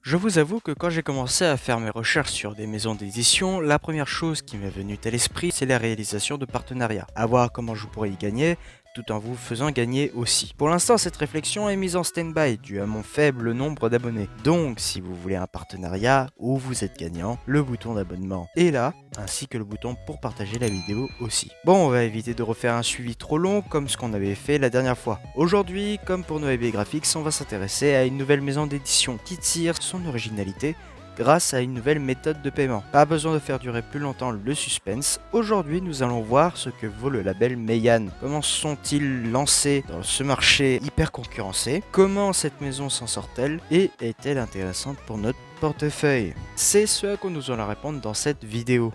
Je vous avoue que quand j'ai commencé à faire mes recherches sur des maisons d'édition, la première chose qui m'est venue à l'esprit, c'est la réalisation de partenariats. À voir comment je pourrais y gagner, tout en vous faisant gagner aussi. Pour l'instant, cette réflexion est mise en stand-by dû à mon faible nombre d'abonnés. Donc, si vous voulez un partenariat ou vous êtes gagnant, le bouton d'abonnement est là, ainsi que le bouton pour partager la vidéo aussi. Bon, on va éviter de refaire un suivi trop long comme ce qu'on avait fait la dernière fois. Aujourd'hui, comme pour nos EB Graphics, on va s'intéresser à une nouvelle maison d'édition qui tire son originalité grâce à une nouvelle méthode de paiement. Pas besoin de faire durer plus longtemps le suspense. Aujourd'hui, nous allons voir ce que vaut le label Meian. Comment sont-ils lancés dans ce marché hyper concurrencé? Comment cette maison s'en sort-elle? Et est-elle intéressante pour notre portefeuille? C'est ce à quoi nous allons répondre dans cette vidéo.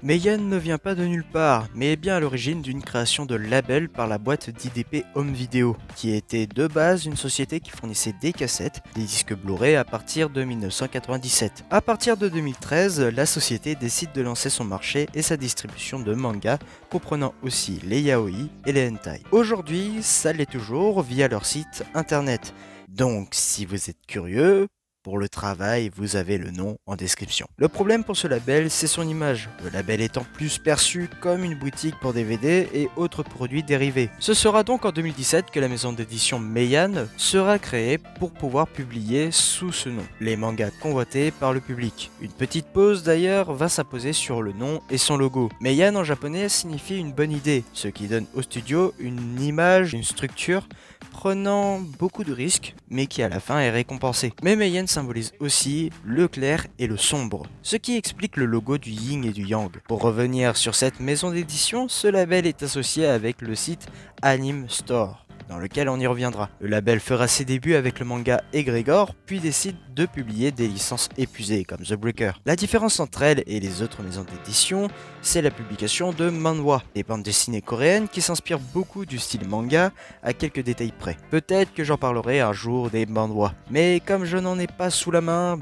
Meian ne vient pas de nulle part, mais est bien à l'origine d'une création de label par la boîte d'IDP Home Video, qui était de base une société qui fournissait des cassettes, des disques Blu-ray à partir de 1997. À partir de 2013, la société décide de lancer son marché et sa distribution de mangas, comprenant aussi les yaoi et les hentai. Aujourd'hui, ça l'est toujours via leur site internet. Donc, si vous êtes curieux, pour le travail, vous avez le nom en description. Le problème pour ce label, c'est son image. Le label étant plus perçu comme une boutique pour DVD et autres produits dérivés. Ce sera donc en 2017 que la maison d'édition Meian sera créée pour pouvoir publier sous ce nom les mangas convoités par le public. Une petite pause d'ailleurs va s'imposer sur le nom et son logo. Meian en japonais signifie une bonne idée, ce qui donne au studio une image, une structure prenant beaucoup de risques, mais qui à la fin est récompensée. Mais Meian symbolise aussi le clair et le sombre, ce qui explique le logo du yin et du yang. Pour revenir sur cette maison d'édition, ce label est associé avec le site Anime Store, dans lequel on y reviendra. Le label fera ses débuts avec le manga Egregor, puis décide de publier des licences épuisées comme The Breaker. La différence entre elle et les autres maisons d'édition, c'est la publication de manhwa, des bandes dessinées coréennes qui s'inspirent beaucoup du style manga à quelques détails près. Peut-être que j'en parlerai un jour des manhwa, mais comme je n'en ai pas sous la main,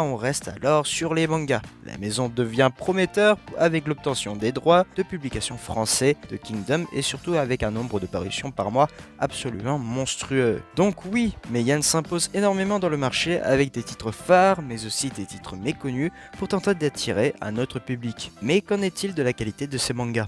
on reste alors sur les mangas. La maison devient prometteur avec l'obtention des droits de publication français de Kingdom et surtout avec un nombre de parutions par mois absolument monstrueux. Donc oui, Meian s'impose énormément dans le marché avec des titres phares mais aussi des titres méconnus pour tenter d'attirer un autre public. Mais qu'en est-il de la qualité de ces mangas?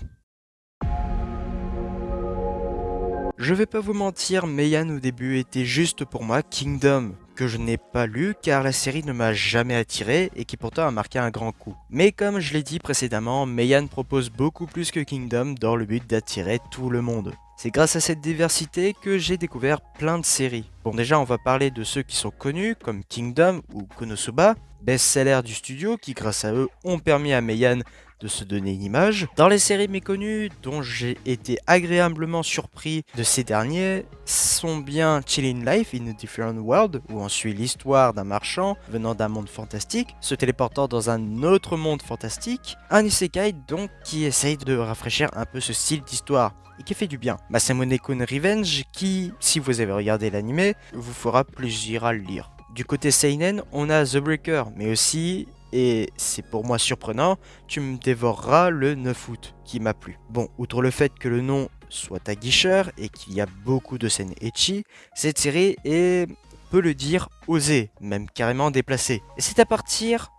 Je vais pas vous mentir, Meian au début était juste pour moi Kingdom, que je n'ai pas lu car la série ne m'a jamais attiré et qui pourtant a marqué un grand coup. Mais comme je l'ai dit précédemment, Meian propose beaucoup plus que Kingdom dans le but d'attirer tout le monde. C'est grâce à cette diversité que j'ai découvert plein de séries. Bon déjà on va parler de ceux qui sont connus comme Kingdom ou Konosuba, best-sellers du studio qui grâce à eux ont permis à Meian de se donner une image. Dans les séries méconnues dont j'ai été agréablement surpris de ces derniers sont bien Chilling Life in a Different World où on suit l'histoire d'un marchand venant d'un monde fantastique se téléportant dans un autre monde fantastique, un isekai donc qui essaye de rafraîchir un peu ce style d'histoire et qui fait du bien. Masamune-kun Revenge qui, si vous avez regardé l'anime, vous fera plaisir à le lire. Du côté seinen, on a The Breaker mais aussi, et c'est pour moi surprenant, Tu me dévoreras le 9 août, qui m'a plu. Bon, outre le fait que le nom soit aguicheur et qu'il y a beaucoup de scènes ecchi, cette série est, on peut le dire, osée, même carrément déplacée. Et c'est à partir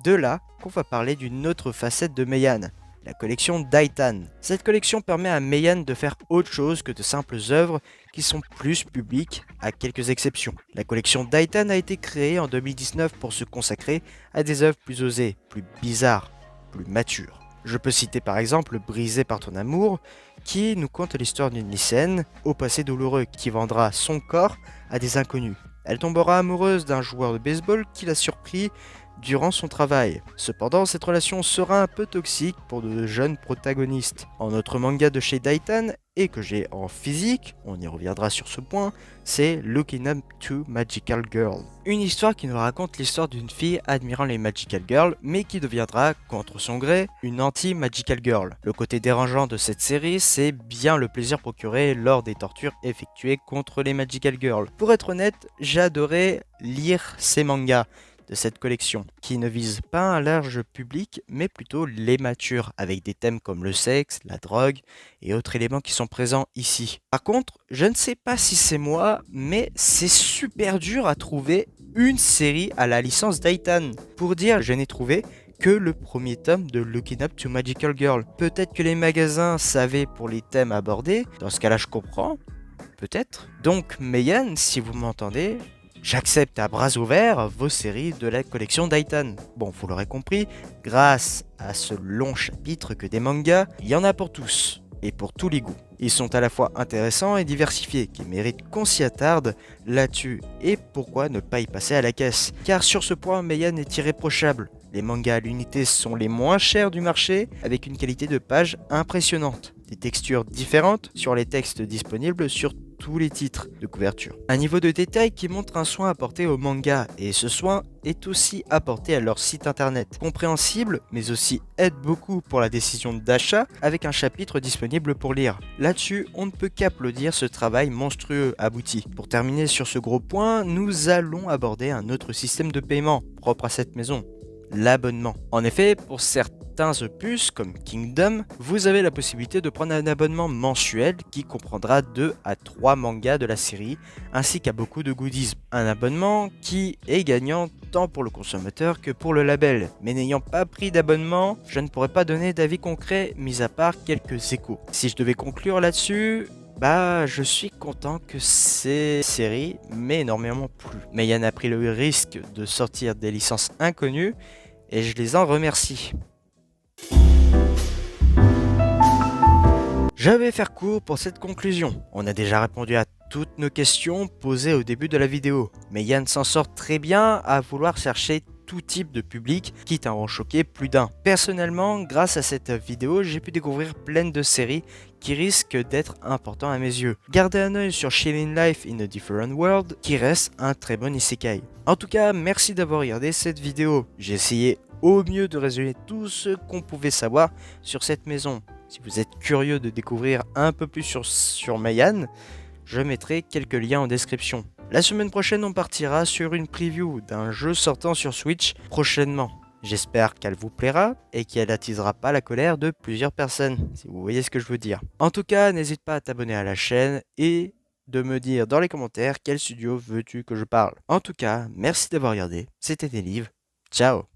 de là qu'on va parler d'une autre facette de Meian, la collection Daitan. Cette collection permet à Meian de faire autre chose que de simples œuvres qui sont plus publiques, à quelques exceptions. La collection Daitan a été créée en 2019 pour se consacrer à des œuvres plus osées, plus bizarres, plus matures. Je peux citer par exemple Brisé par ton amour, qui nous conte l'histoire d'une lycéenne au passé douloureux qui vendra son corps à des inconnus. Elle tombera amoureuse d'un joueur de baseball qui l'a surpris durant son travail. Cependant, cette relation sera un peu toxique pour de jeunes protagonistes. En autre manga de chez Daitan, et que j'ai en physique, on y reviendra sur ce point, c'est Looking Up to Magical Girl. Une histoire qui nous raconte l'histoire d'une fille admirant les Magical Girls, mais qui deviendra, contre son gré, une anti-Magical Girl. Le côté dérangeant de cette série, c'est bien le plaisir procuré lors des tortures effectuées contre les Magical Girls. Pour être honnête, j'ai adoré lire ces mangas. de cette collection, qui ne vise pas un large public, mais plutôt les matures, avec des thèmes comme le sexe, la drogue et autres éléments qui sont présents ici. Par contre, je ne sais pas si c'est moi, mais c'est super dur à trouver une série à la licence Daitan. Pour dire, je n'ai trouvé que le premier tome de Looking Up to Magical Girl. Peut-être que les magasins savaient pour les thèmes abordés, dans ce cas-là je comprends, peut-être. Donc Meian, si vous m'entendez, j'accepte à bras ouverts vos séries de la collection Daitan. Bon, vous l'aurez compris, grâce à ce long chapitre que des mangas, il y en a pour tous et pour tous les goûts. Ils sont à la fois intéressants et diversifiés, qui méritent qu'on s'y attarde là-dessus. Et pourquoi ne pas y passer à la caisse? Car sur ce point, Meian est irréprochable. Les mangas à l'unité sont les moins chers du marché, avec une qualité de page impressionnante. Des textures différentes sur les textes disponibles sur tous les titres de couverture. Un niveau de détail qui montre un soin apporté au manga, et ce soin est aussi apporté à leur site internet. Compréhensible, mais aussi aide beaucoup pour la décision d'achat, avec un chapitre disponible pour lire. Là-dessus, on ne peut qu'applaudir ce travail monstrueux abouti. Pour terminer sur ce gros point, nous allons aborder un autre système de paiement propre à cette maison. L'abonnement. En effet, pour certains opus comme Kingdom, vous avez la possibilité de prendre un abonnement mensuel qui comprendra 2 à 3 mangas de la série, ainsi qu'à beaucoup de goodies. Un abonnement qui est gagnant tant pour le consommateur que pour le label. Mais n'ayant pas pris d'abonnement, je ne pourrais pas donner d'avis concret, mis à part quelques échos. Si je devais conclure là-dessus, je suis content que ces séries m'aient énormément plu. Mais Yann a pris le risque de sortir des licences inconnues et je les en remercie. Je vais faire court pour cette conclusion. On a déjà répondu à toutes nos questions posées au début de la vidéo. Mais Yann s'en sort très bien à vouloir chercher tout type de public, quitte à en choquer plus d'un. Personnellement, grâce à cette vidéo, j'ai pu découvrir plein de séries qui risquent d'être importantes à mes yeux. Gardez un œil sur Chillin' Life in a Different World, qui reste un très bon isekai. En tout cas, merci d'avoir regardé cette vidéo. J'ai essayé au mieux de résumer tout ce qu'on pouvait savoir sur cette maison. Si vous êtes curieux de découvrir un peu plus sur Meian, je mettrai quelques liens en description. La semaine prochaine, on partira sur une preview d'un jeu sortant sur Switch prochainement. J'espère qu'elle vous plaira et qu'elle n'attisera pas la colère de plusieurs personnes, si vous voyez ce que je veux dire. En tout cas, n'hésite pas à t'abonner à la chaîne et de me dire dans les commentaires quel studio veux-tu que je parle. En tout cas, merci d'avoir regardé, c'était Delive, ciao.